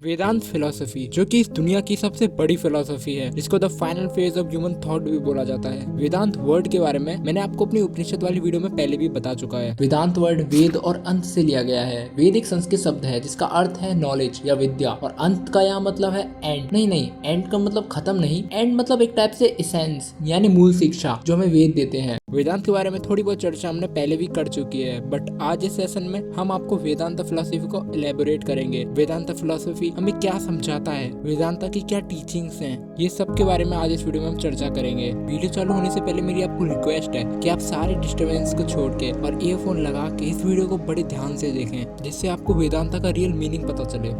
वेदांत philosophy, जो कि इस दुनिया की सबसे बड़ी फिलोसफी है, जिसको the final phase of human thought भी बोला जाता है। वेदांत वर्ड के बारे में मैंने आपको अपनी उपनिषद वाली वीडियो में पहले भी बता चुका है। वेदांत वर्ड वेद और अंत से लिया गया है। वेद एक संस्कृत शब्द है जिसका अर्थ है नॉलेज या विद्या, और अंत का यहाँ मतलब है एंड। नहीं, एंड का मतलब खत्म नहीं, एंड मतलब एक टाइप से एसेंस यानी मूल शिक्षा जो हमें वेद देते हैं। वेदांत के बारे में थोड़ी बहुत चर्चा हमने पहले भी कर चुकी है, बट आज इस सेशन में हम आपको वेदांत फिलोसफी को एलेबोरेट करेंगे। वेदांत फिलोसफी हमें क्या समझाता है, वेदांता की क्या टीचिंग्स हैं, ये सब के बारे में आज इस वीडियो में हम चर्चा करेंगे। वीडियो चालू होने से पहले मेरी आपको रिक्वेस्ट है कि आप सारे डिस्टर्बेंस को छोड़ के और ईयरफोन लगा के इस वीडियो को बड़े ध्यान से देखें, जिससे आपको वेदांता का रियल मीनिंग पता चले।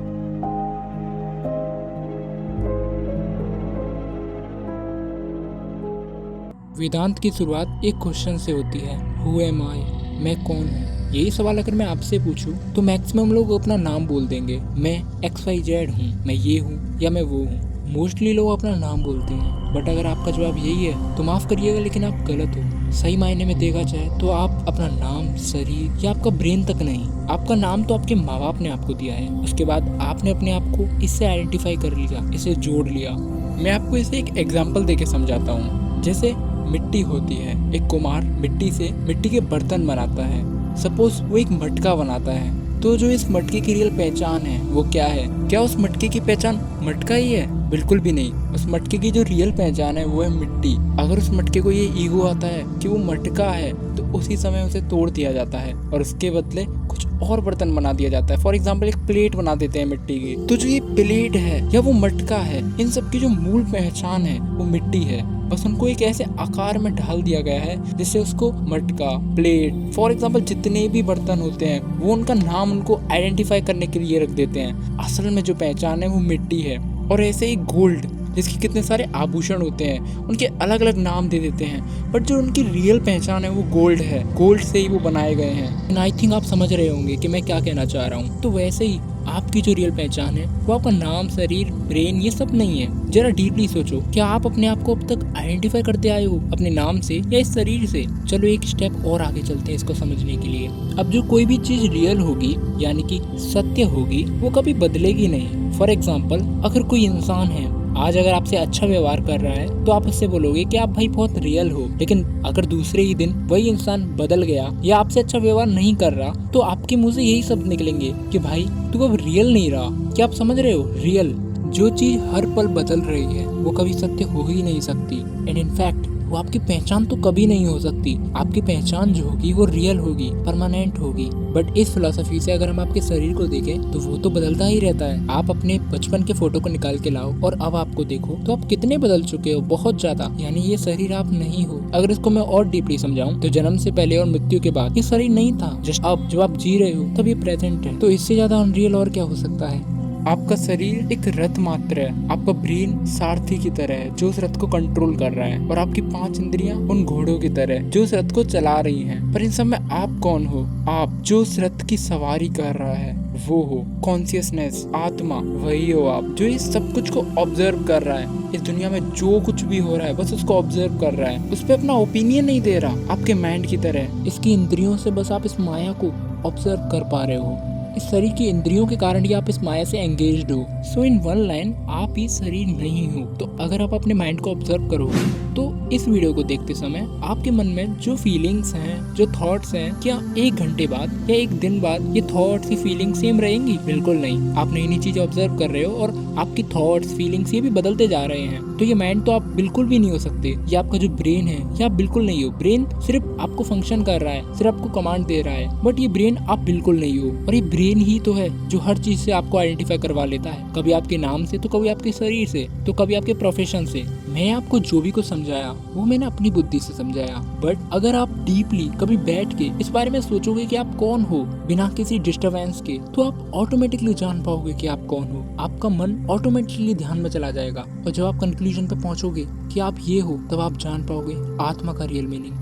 वेदांत की शुरुआत एक क्वेश्चन से होती है, हु एम आई, मैं कौन हूँ। यही सवाल अगर मैं आपसे पूछूं तो मैक्सिमम लोग अपना नाम बोल देंगे, मैं XYZ हूँ, मैं ये हूँ या मैं वो हूँ। मोस्टली लोग अपना नाम बोलते हैं, बट अगर आपका जवाब यही है तो माफ करिएगा लेकिन आप गलत हो। सही मायने में देखा जाए तो आप अपना नाम, शरीर या आपका ब्रेन तक नहीं, आपका नाम तो आपके माँ बाप ने आपको दिया है। उसके बाद आपने अपने आप को इससे आइडेंटिफाई कर लिया, इसे जोड़ लिया। मैं आपको इसे एक एग्जाम्पल देके समझाता हूँ। जैसे मिट्टी होती है, एक कुम्हार मिट्टी से मिट्टी के बर्तन बनाता है। सपोज वो एक मटका बनाता है, तो जो इस मटके की रियल पहचान है वो क्या है? क्या उस मटके की पहचान मटका ही है? बिल्कुल भी नहीं। उस मटके की जो रियल पहचान है वो है मिट्टी। अगर उस मटके को ये ईगो आता है कि वो मटका है तो उसी समय उसे तोड़ दिया जाता है और उसके बदले कुछ और बर्तन बना दिया जाता है। फॉर एग्जाम्पल एक प्लेट बना देते हैं मिट्टी की। तो जो ये प्लेट है या वो मटका है, इन सब की जो मूल पहचान है वो मिट्टी है। बस उनको एक ऐसे आकार में ढाल दिया गया है जिससे उसको मटका, प्लेट, फॉर एग्जाम्पल जितने भी बर्तन होते हैं वो उनका नाम उनको आइडेंटिफाई करने के लिए रख देते हैं। असल में जो पहचान है वो मिट्टी है। और ऐसे ही गोल्ड, जिसके कितने सारे आभूषण होते हैं, उनके अलग अलग नाम दे देते हैं, बट जो उनकी रियल पहचान है वो गोल्ड है। गोल्ड से ही वो बनाए गए हैं। आई थिंक आप समझ रहे होंगे कि मैं क्या कहना चाह रहा हूँ। तो वैसे ही आपकी जो रियल पहचान है वो आपका नाम, शरीर, ब्रेन ये सब नहीं है। जरा डीपली सोचो, क्या आप अपने आप को अब तक आइडेंटिफाई करते आए हो अपने नाम से या इस शरीर से? चलो एक स्टेप और आगे चलते हैं इसको समझने के लिए। अब जो कोई भी चीज रियल होगी यानी कि सत्य होगी वो कभी बदलेगी नहीं। फॉर एग्जाम्पल अगर कोई इंसान है, आज अगर आपसे अच्छा व्यवहार कर रहा है तो आप उससे बोलोगे कि आप भाई बहुत रियल हो, लेकिन अगर दूसरे ही दिन वही इंसान बदल गया या आपसे अच्छा व्यवहार नहीं कर रहा तो आपके मुंह से यही शब्द निकलेंगे कि भाई तू अब रियल नहीं रहा। क्या आप समझ रहे हो? रियल जो चीज हर पल बदल रही है वो कभी सत्य हो ही नहीं सकती, एंड इनफैक्ट वो आपकी पहचान तो कभी नहीं हो सकती। आपकी पहचान जो होगी वो रियल होगी, परमानेंट होगी। बट इस फिलोसफी से अगर हम आपके शरीर को देखें तो वो तो बदलता ही रहता है। आप अपने बचपन के फोटो को निकाल के लाओ और अब आपको देखो तो आप कितने बदल चुके हो, बहुत ज्यादा। यानी ये शरीर आप नहीं हो। अगर इसको मैं और डीपली समझाऊं तो जन्म से पहले और मृत्यु के बाद ये शरीर नहीं था। जस्ट अब जब आप जी रहे हो तब ये प्रेजेंट है। तो इससे ज्यादा अनरियल और क्या हो सकता है? आपका शरीर एक रथ मात्र है, आपका ब्रेन सारथी की तरह है जो उस रथ को कंट्रोल कर रहा है, और आपकी 5 इंद्रियां उन घोड़ों की तरह जो उस रथ को चला रही हैं। पर इन सब में आप कौन हो? आप जो उस रथ की सवारी कर रहा है वो हो। कॉन्शियसनेस, आत्मा, वही हो आप जो इस सब कुछ को ऑब्जर्व कर रहा है। इस दुनिया में जो कुछ भी हो रहा है बस उसको ऑब्जर्व कर रहा है, उस पर अपना ओपिनियन नहीं दे रहा। आपके माइंड की तरह इसकी इंद्रियों से बस आप इस माया को ऑब्जर्व कर पा रहे हो। इस शरीर की इंद्रियों के कारण ही आप इस माया से एंगेज्ड हो। सो इन वन लाइन आप ही शरीर नहीं हो। तो अगर आप अपने माइंड को ऑब्जर्व करोगे तो इस वीडियो को देखते समय आपके मन में जो फीलिंग्स हैं, जो थॉट्स हैं, क्या 1 घंटे बाद या 1 दिन बाद ये थॉट्स, ये फीलिंग्स सेम रहेंगी? बिल्कुल नहीं। आप नई नई चीजें ऑब्जर्व कर रहे हो और आपकी थॉट्स, फीलिंग्स ये भी बदलते जा रहे हैं। तो ये माइंड तो आप बिल्कुल भी नहीं हो सकते। ये आपका जो ब्रेन है ये आप बिल्कुल नहीं हो। ब्रेन सिर्फ आपको फंक्शन कर रहा है, सिर्फ आपको कमांड दे रहा है, बट ये ब्रेन आप बिल्कुल नहीं हो। और ये ब्रेन ही तो है जो हर चीज से आपको आइडेंटिफाई करवा लेता है, कभी आपके नाम से तो कभी आपके शरीर से तो कभी आपके प्रोफेशन से। मैं आपको जो भी कुछ समझाया वो मैंने अपनी बुद्धि से समझाया, बट अगर आप डीपली कभी बैठ के इस बारे में सोचोगे कि आप कौन हो बिना किसी डिस्टरबेंस के, तो आप ऑटोमेटिकली जान पाओगे कि आप कौन हो। आपका मन ऑटोमेटिकली ध्यान में चला जाएगा और जब आप कंक्लूजन पे पहुंचोगे कि आप ये हो तब आप जान पाओगे आत्मा का रियल मीनिंग।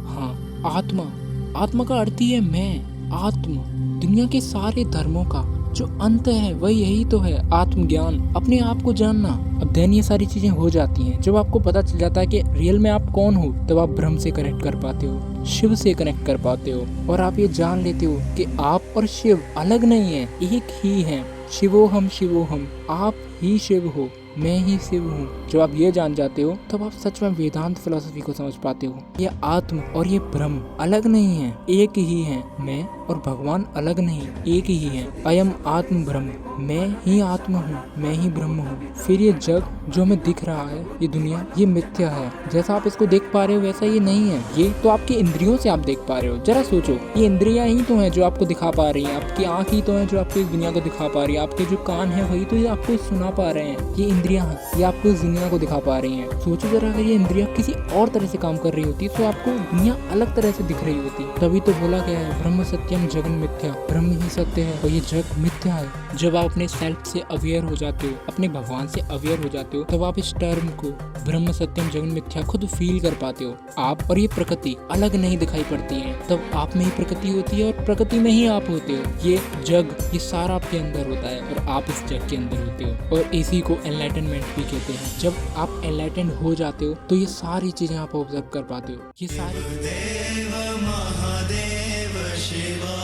हाँ, आत्मा का अर्थ ही है मैं, आत्मा। दुनिया के सारे धर्मों का जो अंत है वह यही तो है, आत्मज्ञान, अपने आप को जानना। अब देन ये सारी चीजें हो जाती हैं जब आपको पता चल जाता है कि रियल में आप कौन हो, तब आप ब्रह्म से कनेक्ट कर पाते हो, शिव से कनेक्ट कर पाते हो, और आप ये जान लेते हो कि आप और शिव अलग नहीं है, एक ही हैं। शिवोहम आप ही शिव हो, मैं ही शिव हूँ। जब आप ये जान जाते हो तब आप सच में वेदांत फिलोसफी को समझ पाते हो। ये आत्म और ये ब्रह्म अलग नहीं है, एक ही है। मैं और भगवान अलग नहीं, एक ही है। अयम आत्म ब्रह्म, मैं ही आत्मा हूँ, मैं ही ब्रह्म हूँ। फिर ये जग जो हमें दिख रहा है, ये दुनिया, ये मिथ्या है। जैसा आप इसको देख पा रहे हो वैसा ये नहीं है। ये तो आपकी इंद्रियों से आप देख पा रहे हो। जरा सोचो, ये इंद्रियां ही तो हैं जो आपको दिखा पा रही हैं, आपकी आंख ही तो है जो आपको इस दुनिया को दिखा पा रही है, आपके जो कान है वही तो ये आपको सुना पा रहे हैं। ये इंद्रियां हैं, ये आपको इस दुनिया को दिखा पा रही हैं। सोचो जरा, अगर ये इंद्रियां किसी और तरह से काम कर रही होती तो आपको दुनिया अलग तरह से दिख रही होती। तभी तो बोला गया है ब्रह्म सत्यम जगन मिथ्या, ब्रह्म ही सत्य है और ये जग मिथ्या है। जब आप अपने सेल्फ से अवेयर हो जाते हो, अपने भगवान से अवेयर हो जाते हो, तब आप इस टर्म को ब्रह्म सत्यम जगन मिथ्या खुद फील कर पाते हो। आप और ये प्रकृति अलग नहीं दिखाई पड़ती है। तब आप में ही प्रकृति होती है और प्रकृति में ही आप होते हो। ये जग, ये सारा आपके अंदर होता है और आप इस जग के अंदर होते हो। और इसी को एनलाइटनमेंट भी कहते हैं। जब आप एनलाइटेंड हो जाते हो तो ये सारी चीजें आप ऑब्जर्व कर पाते हो। ये सारी देव महादेव शिवा,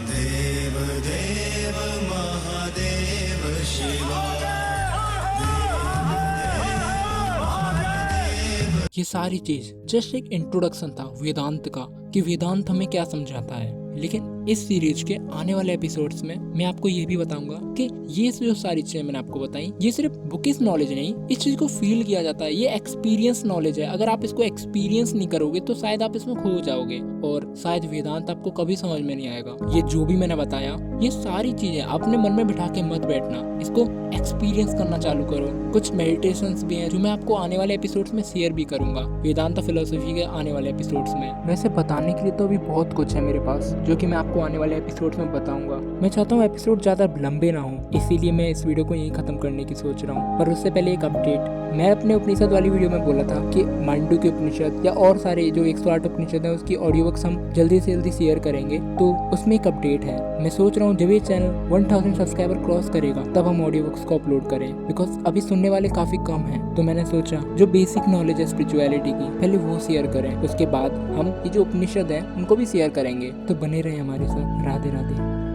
देव देव महादेव शिवा। ये सारी चीज जस्ट एक इंट्रोडक्शन था वेदांत का, कि वेदांत हमें क्या समझाता है। लेकिन इस सीरीज के आने वाले एपिसोड्स में मैं आपको ये भी बताऊंगा कि ये जो सारी चीजें मैंने आपको बताई, ये सिर्फ बुकिश नॉलेज नहीं, इस चीज को फील किया जाता है। ये एक्सपीरियंस नॉलेज है। अगर आप इसको एक्सपीरियंस नहीं करोगे तो शायद आप इसमें खो जाओगे और शायद वेदांत आपको कभी समझ में नहीं आएगा। ये जो भी मैंने बताया, ये सारी चीजें अपने मन में बिठा के मत बैठना, इसको एक्सपीरियंस करना चालू करो। कुछ मेडिटेशंस भी हैं जो मैं आपको आने वाले एपिसोड्स में शेयर भी करूंगा, वेदांत फिलोसफी के आने वाले एपिसोड्स में। वैसे बताने के लिए तो अभी बहुत कुछ है मेरे पास, जो कि मैं आपको आने वाले एपिसोड्स में बताऊंगा। मैं चाहता हूँ एपिसोड ज्यादा लंबे ना हो, इसीलिए मैं इस वीडियो को यहीं खत्म करने की सोच रहा हूँ। पर उससे पहले एक अपडेट, मैं अपने उपनिषद वाली वीडियो में बोला था कि मांडू के उपनिषद या और सारे जो 108 उपनिषद है उसकी ऑडियो बुक्स हम जल्दी से जल्दी शेयर करेंगे। तो उसमें एक अपडेट है, मैं सोच रहा हूँ जब ये चैनल 1000 सब्सक्राइबर क्रॉस करेगा तब हम ऑडियो बुक्स को अपलोड करें, बिकॉज अभी सुनने वाले काफी कम हैं। तो मैंने सोचा जो बेसिक नॉलेज है स्पिरिचुअलिटी की पहले वो शेयर करें, उसके बाद हम ये जो उपनिषद है उनको भी शेयर करेंगे। तो बने रहे हमारे साथ। राधे राधे।